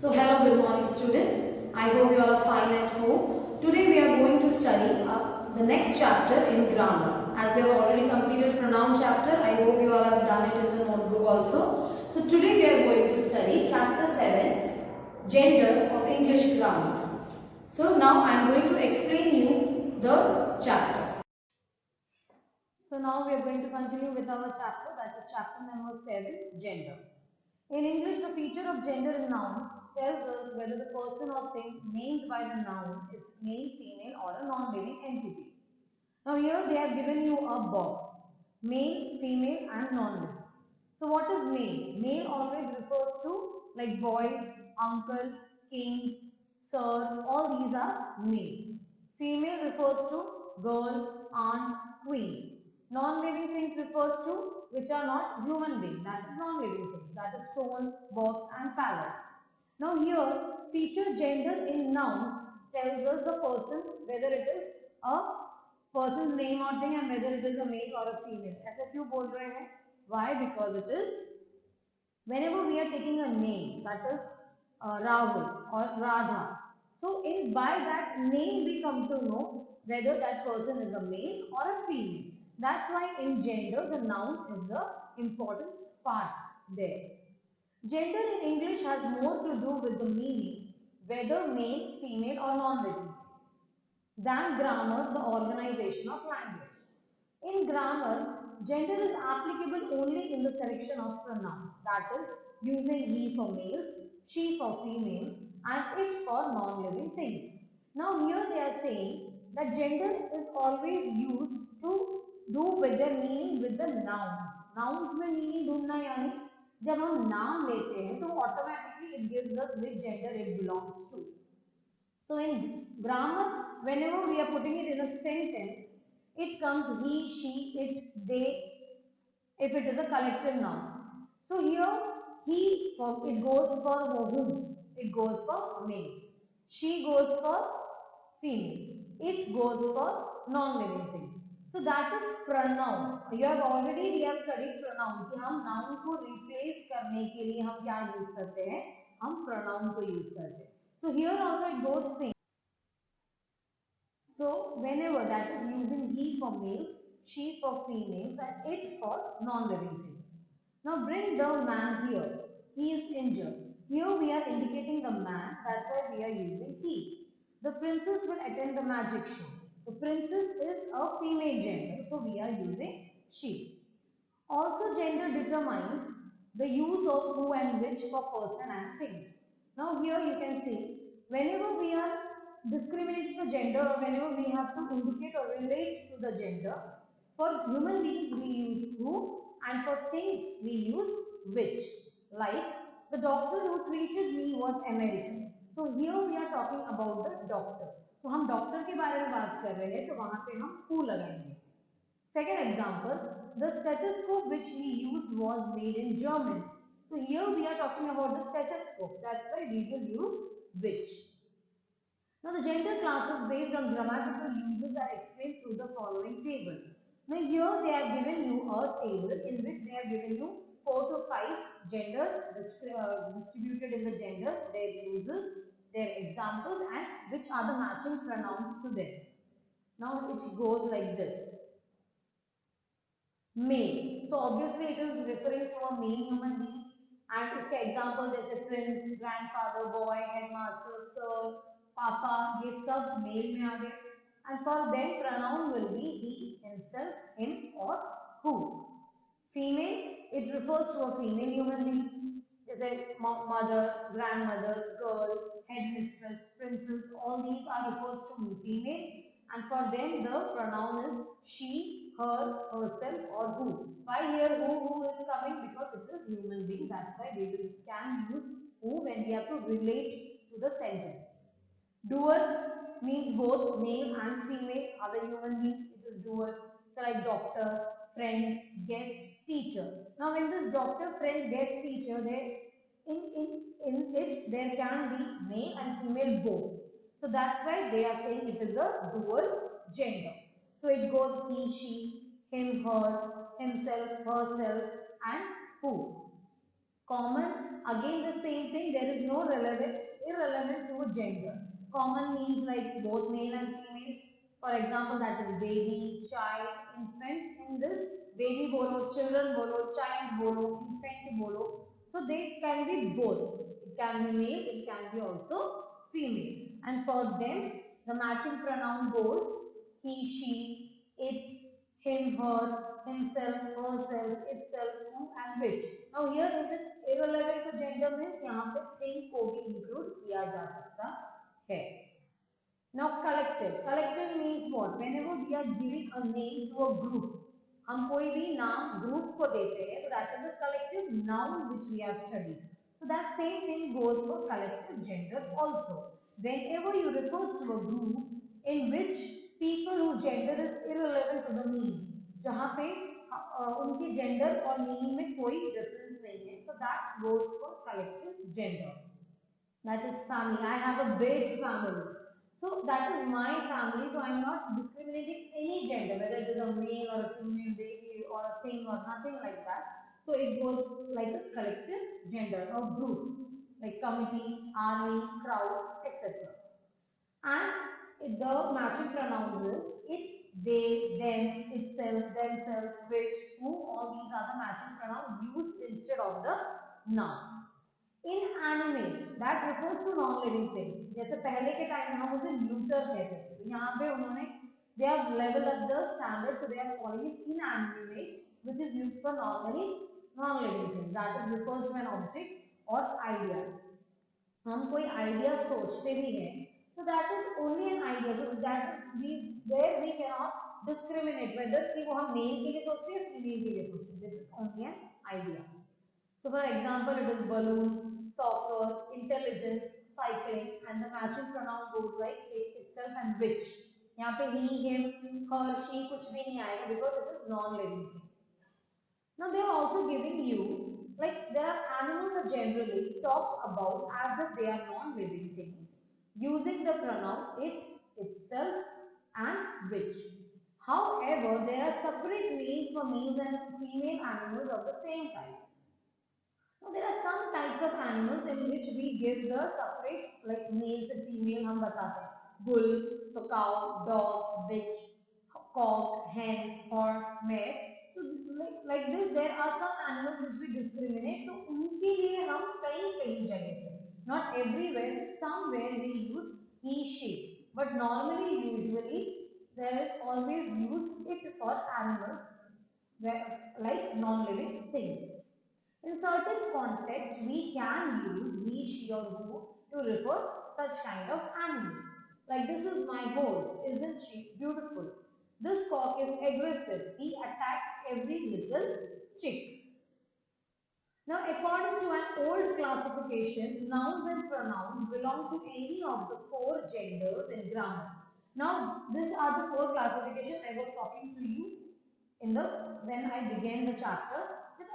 So hello, good morning student. I hope you all are fine at home. Today we are going to study the next chapter in grammar. As we have already completed pronoun chapter, I hope you all have done it in the notebook also. So today we are going to study chapter 7, gender of English grammar. So now I am going to explain you the chapter. So now we are going to continue with our chapter, that is chapter number 7, gender. In English, the feature of gender in nouns tells us whether the person or thing named by the noun is male, female or a non-living entity. Now here they have given you a box, male, female and non-living. So what is male? Male always refers to like boys, uncle, king, sir, all these are male. Female refers to girl, aunt, queen. Non-living things refers to which are not human beings, that is non-living things, that is stone, box and palace. Now here, feature gender in nouns tells us the person whether it is a person's name or thing and whether it is a male or a female. ऐसा क्यों बोल रहे हैं? Why? Because it is whenever we are taking a name, that is Rahul or Radha. So in by that name we come to know whether that person is a male or a female. That's why in gender the noun is the important part there. Gender in English has more to do with the meaning, whether male, female or non-living than grammar, the organization of language. In grammar, gender is applicable only in the selection of pronouns, that is, using he for males, she for females, and it for non-living things. Now, here they are saying that gender is always used to do with their meaning with the nouns. Nouns में meaning ढूंढना यानी जब हम नाम लेते हैं तो automatically it gives us which gender it belongs to. So in grammar, whenever we are putting it in a sentence, it comes he, she, it, they, if it is a collective noun. So here, he, it goes for whom? It goes for males. She goes for female. It goes for non-living things. So that is pronoun. You have already we have studied pronoun कि हम noun को replace करने के लिए हम क्या use करते हैं? हम pronoun को use करते हैं. So here also it goes same. So whenever that is using he for males, she for females and it for non-living things. Now bring the man here. He is injured. Here we are indicating the man, that's why we are using he. The princess will attend the magic show. The princess is a female gender, so we are using she. Also gender determines the use of who and which for person and things. Now here you can see, whenever we are discriminating the gender or whenever we have to indicate or relate to the gender, for human beings we use who and for things we use which. Like the doctor who treated me was American. So here we are talking about the doctor. So हम doctor के बारे में बात कर रहे हैं तो वहां पे हम who लगाएंगे. Second example, the stethoscope which we used was made in Germany. So here we are talking about the stethoscope. That's why we will use which. Now the gender classes based on grammatical uses are explained through the following table. Now here they have given you a table in which they have given you 4 to 5 gender distributed in the gender, their uses, their examples and which are the matching pronouns to them. Now it goes like this. Male. So obviously it is referring to a male human being and इसके example जैसे prince, grandfather, boy, headmaster, sir, papa, ये सब male में आ गए. And for them pronoun will be he, himself, him or who. Female, it refers to a female human being जैसे mother, grandmother, girl, headmistress, princess, all these are referred to female. And for them the pronoun is she, her, herself or who. Why here who is coming? Because it is human being. That's why we can use who when we have to relate to the sentence. Doer means both male and female. Other human beings it is doer. So like doctor, friend, guest, teacher. Now when this doctor, friend, guest, teacher, in it there can be male and female both. So that's why they are saying it is a dual gender. So it goes he, she, him, her, himself, herself and who. Common again the same thing, there is no irrelevant to gender. Common means like both male and female. For example, that is baby, child, infant. In this, baby bolo, children bolo, child bolo, infant bolo. So they can be both. It can be male, it can be also female. And for them, the matching pronoun goes he, she, it, him, her, himself, herself, itself, who and which. Now here is it irrelevant to gender means यहाँ पे thing को भी include किया जा सकता है. Now collective. Collective means what? Whenever we are giving a name to a group, हम कोई भी नाम group को देते हैं, so that is a collective noun which we have studied. So that same thing goes for collective gender also. Whenever you refer to a group in which people whose gender is irrelevant to the meaning, जहाँ पे उनके gender और meaning में कोई difference नहीं है, so that goes for collective gender. That is family. I have a big family. So that is my family. So I am not discriminating any gender, whether it is a male or a female, baby or a thing or nothing like that. So it goes like a collective gender or group, like committee, army, crowd, etc. And the matching pronouns is it, they, them, itself, themselves, which, who. All these are the matching pronouns used instead of the noun. Inanimate, that refers to non-living things. जैसे पहले के time में हम उसे neuter कहते थे, तो यहाँ पे उन्होंने they have leveled up the standard, so they are calling it inanimate, which is used for normally non-living things. That is refers to an object or ideas. हम कोई idea सोचते भी हैं, so that is only an idea. So that is where we cannot discriminate whether कि वो हम male के लिए सोच रहे हैं या female के लिए सोच रहे हैं. This is only an idea. So for example, it is balloon, soccer, intelligence, cycling, and the matching pronoun goes like it itself and which. यहाँ पे he, him, her, she कुछ भी नहीं आएगा because it is non-living thing. Now they are also giving you, like there are animals that generally talked about as if they are non-living things, using the pronoun it, itself, and which. However, there are separate names for male and female animals of the same type. Now there are some types of animals in which we give the separate like males and female हम बताते हैं. Bull, so cow, dog, bitch, cock, hen, horse, mare. So like this there are some animals which we discriminate. तो उनके लिए हम कई जगह पे, not everywhere, somewhere we use he, she. But normally, usually there is always used it for animals like non-living things. In certain contexts, we can use he, she or who to refer such kind of animals. Like this is my horse, isn't she beautiful? This cock is aggressive, he attacks every little chick. Now according to an old classification, nouns and pronouns belong to any of the four genders in grammar. Now these are the four classifications I was talking to you in the when I began the chapter.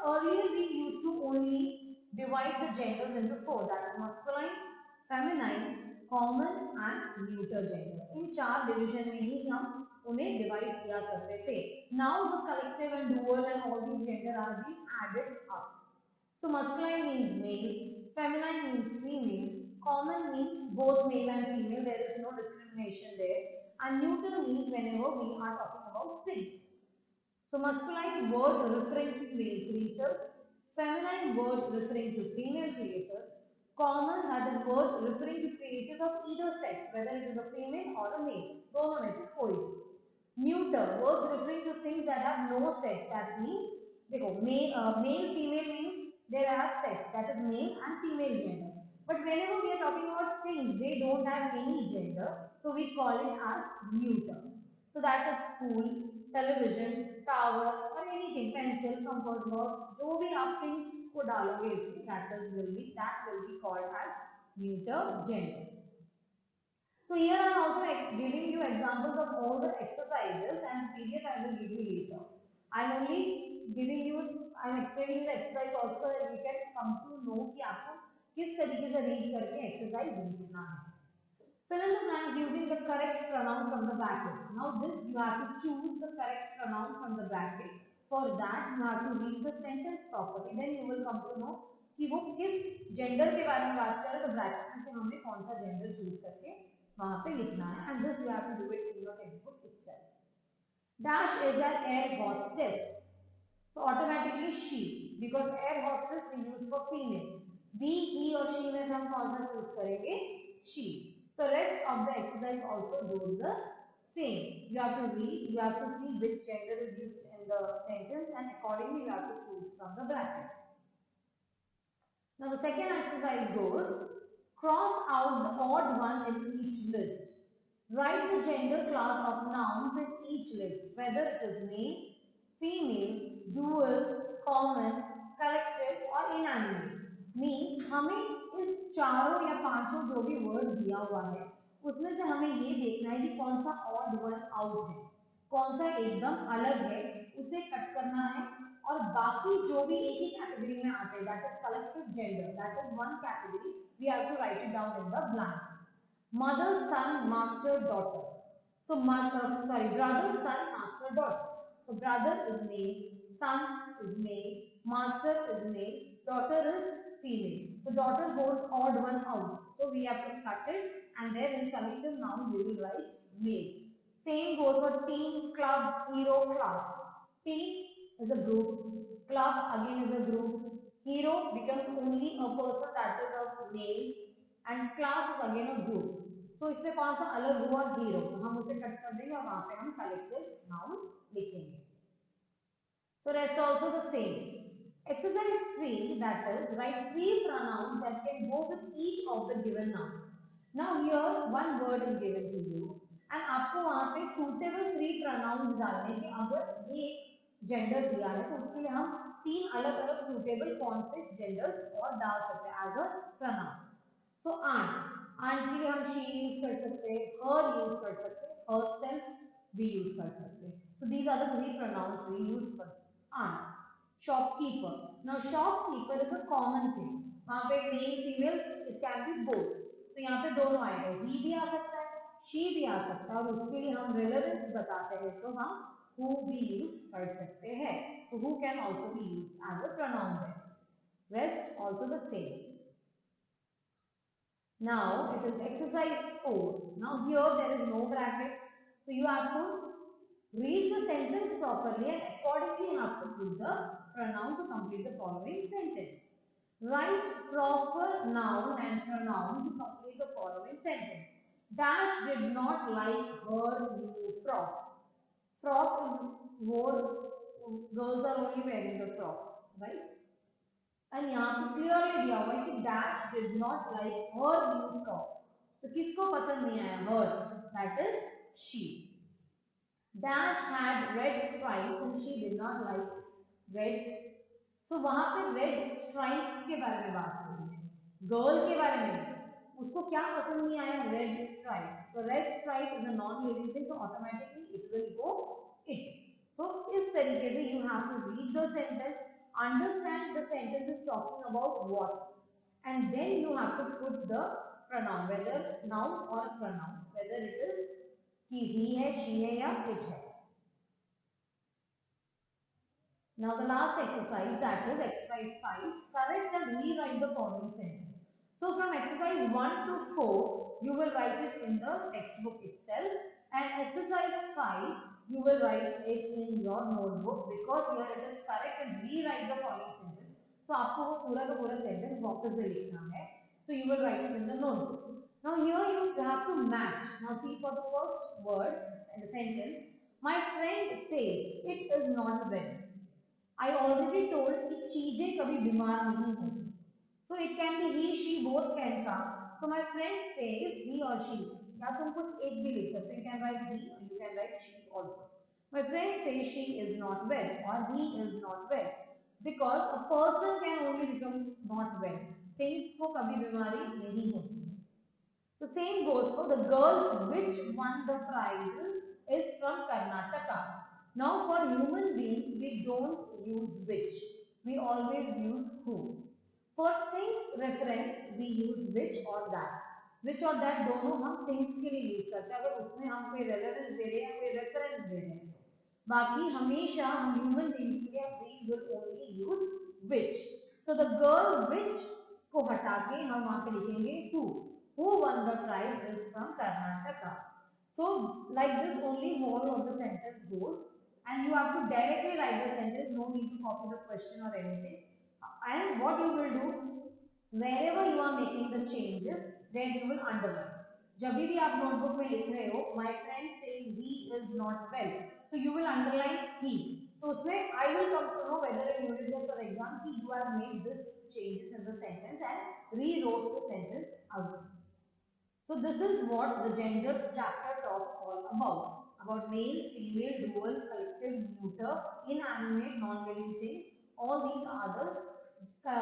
Earlier we used to only divide the genders into four, that is masculine, feminine, common and neuter gender. In चार division में ही हम उन्हें divide किया करते थे. Now the collective and dual and all these gender are being added up. So masculine means male, feminine means female, common means both male and female, there is no discrimination there, and neuter means whenever we are talking about things. So masculine word referring to male creatures, feminine word referring to female creatures, common that is word referring to creatures of either sex, whether it is a female or a male. दोनों में से कोई. Neuter words referring to things that have no sex. That means देखो male female means they have sex, that is male and female gender. But whenever we are talking about things, they don't have any gender, so we call it as neuter. So that is school, television, tower or anything, pencil, compass box, जो भी आप things को डालोगे इसमें that will be called as neuter gender. So here I am also giving you examples of all the exercises and PDF I will give you later. I am only giving you, I am explaining the exercise also that you can come to know कि आपको किस तरीके से read करके exercise लिखना है. Fill in the blanks using the correct pronoun from the bracket. Now this you have to choose the correct pronoun from the bracket. For that you have to read the sentence properly. Then you will come to know कि वो किस gender के बारे में बात कर रहे हैं, तो ब्रैकेट में से हमें कौन सा जेंडर चूज करके वहां पे लिखना है, and this you have to do it in your textbook itself. Dash is an air hostess, so automatically she, because air hostess we use for female, we, he or she में हम कौन सा choose करेंगे, she. So rest of the exercise also goes the same. You have to read, you have to see which gender is used in the sentence, and accordingly you have to choose from the bracket. Now the second exercise goes, cross out the odd one in each list. Write the gender class of nouns in each list, whether it is male, female, dual, common, collective और inanimate. Mean हमें इस चारों या पांचों जो भी word दिया हुआ है उसमें से हमें ये देखना है कि कौन सा ऑड वन आउट है, कौन सा एकदम अलग है, उसे कट करना है, और बाकी जो भी एक ही कैटेगरी में आते हैं, that is collective gender, that is one category, we have to write it down in the blank. Mother, son, master, daughter. So sorry, brother, son, master, daughter. So brother is male, son is male, master is male, daughter is female. So daughter goes odd one out. So we have to cut it, and then in collective noun we will write male. Same goes for team, club, hero, class. Team is a group, club again is a group, hero becomes only a person that is of male, and class is again a group. तो इससे कौन सा अलग हुआ, hero, हम उसे cut कर देंगे और वहां पे हम कलेक्टिव नाउन लिखेंगे. So rest also the same. Exercise 3, that is write 3 pronouns that can go with each of the given nouns. Now here one word is given to you and आपको वहां पे suitable 3 pronouns डालने के, अगर ये gender दिया है तो उसके लिए हम 3 अलग अलग suitable कौन से जेंडर्स और डाल सकते हैं as a pronoun. So aunt, aunt के लिए हम she यूज कर सकते हैं, her यूज कर सकते हैं, herself भी यूज कर सकते हैं. So these are the 3 pronouns we use for aunt. Shopkeeper, now shopkeeper is a common thing. वहाँ पे male female it can be both. तो यहाँ पे दोनों आएगा, he भी आ सकता है, she भी आ सकता है, और उसके लिए हम relevance बताते हैं तो हम who भी यूज कर सकते हैं. So who can also be used as a pronoun there. Rest also the same. Now it is exercise 4. Now here there is no bracket, so you have to read the sentence properly and accordingly you have to put the pronoun to complete the following sentence. Write proper noun and pronoun to complete the following sentence. Dash did not like her new frock. Frock is more, girls are only wearing the frocks, right? And यहाँ पे clearly दिया हुआ है कि Dash did not like her new frock. तो किसको पसंद नहीं आया, her, that is she. Dash had red stripes and she did not like red. तो वहां पे रेड स्ट्राइप्स के बारे में बात कर रही है, गर्ल के बारे में, उसको क्या पसंद नहीं आया, रेड स्ट्राइप्स. तो red stripe is a non living thing, तो automatically it will go it. तो इस तरीके से you have to read the sentence, understand the sentence is talking about what, and then you have to put the pronoun, whether noun or pronoun, whether it is कि he है, she है या it है. Now the last exercise, that is exercise 5, correct and rewrite the following sentence. So from exercise 1 to 4 you will write it in the textbook itself, and exercise 5 you will write it in your notebook, because here it is correct and rewrite the following sentence. तो आपको वो पूरा का पूरा sentence वापस से लिखना है. So you will write it in the notebook. Now here you have to match. Now see for the first word and the sentence, my friend says it is not well. I already told कि चीजें कभी बीमार नहीं होती. So it can be he, she, both can come. So my friend says he or she. या तुम कुछ एक भी लिख सकते हैं, you can write he or you can write she also. My friend says she is not well or he is not well, because a person can only become not well. Things को कभी बीमारी नहीं होती. So same goes for the girl which won the prize is from Karnataka. Now for human beings we don't use which, we always use who. For things reference we use which or that. विच और that दोनों हम things के लिए use करते हैं, अगर उसमें हम कोई रेलेवेंस दे रहे हैं, कोई रेफरेंस दे रहे हैं. बाकी हमेशा हम ह्यूमन बीइंग्स के लिए we will only use which. So the girl which को हटा के हम वहां पे लिखेंगे who won the prize is from Karnataka. So like this only whole of the sentence goes, and you have to directly write the sentence, no need to copy the question or anything. And what you will do, wherever you are making the changes, then you will underline. जब भी आप notebook में लिख रहे हो, my friend says he is not well, so you will underline he. तो उसमें I will come to know whether in unit test or exam you have made this changes in the sentence and rewrote the sentence again. So this is what the gender chapter talks all about male, female, dual, collective, neuter, inanimate, non-living things. All these are the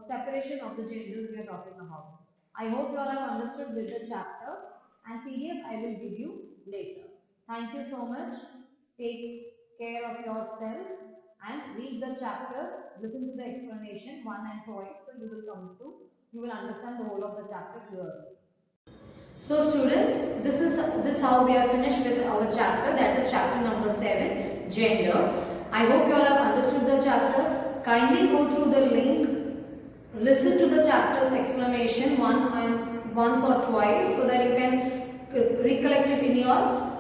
separation of the genders we are talking about. I hope you all have understood with the chapter, and PDF I will give you later. Thank you so much. Take care of yourself and read the chapter, listen to the explanation one and twice, so you will understand the whole of the chapter clearly. So students, this how we are finished with our chapter, that is chapter number 7, gender. I hope you all have understood the chapter. Kindly go through the link, listen to the chapter's explanation once or twice, so that you can recollect it in your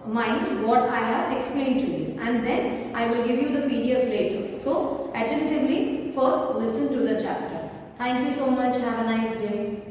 mind what I have explained to you, and then I will give you the PDF later. So attentively first listen to the chapter. Thank you so much. Have a nice day.